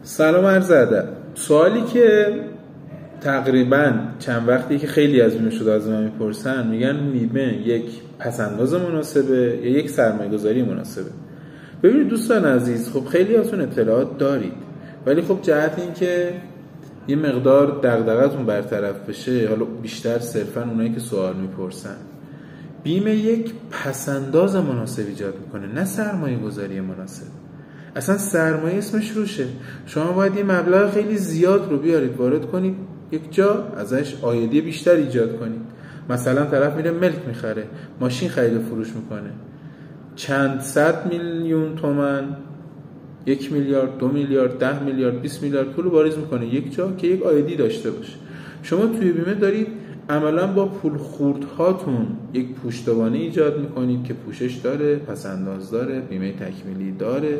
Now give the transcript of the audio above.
سلام عرض ادب. سوالی که تقریبا چند وقتی که خیلی از بیمه شده از من میپرسن، میگن بیمه یک پسنداز مناسبه یا یک سرمایه گذاری مناسبه؟ ببینید دوستان عزیز، خب خیلی هاتون اطلاعات دارید، ولی خب جهت این که یه مقدار دغدغه‌تون برطرف بشه، حالا بیشتر صرفا اونایی که سوال میپرسن، بیمه یک پسنداز مناسب ایجاد میکنه، نه سرمایه گذاری مناسب. اصلا سرمایه اسمش روشه. شما باید یه مبلغ خیلی زیاد رو بیارید وارد کنید یک جا، ازش عایدی بیشتر ایجاد کنید. مثلا طرف میره ملک میخره، ماشین خرید و فروش میکنه، چند صد میلیون تومان، 1 میلیارد، 2 میلیارد، 10 میلیارد، 20 میلیارد پول واریز میکنه یک جا که یک عایدی داشته باشه. شما توی بیمه دارید عملا با پول خوردهاتون یک پشتوانه ایجاد میکنید که پوشش داره، پسنداز داره، بیمه تکمیلی داره.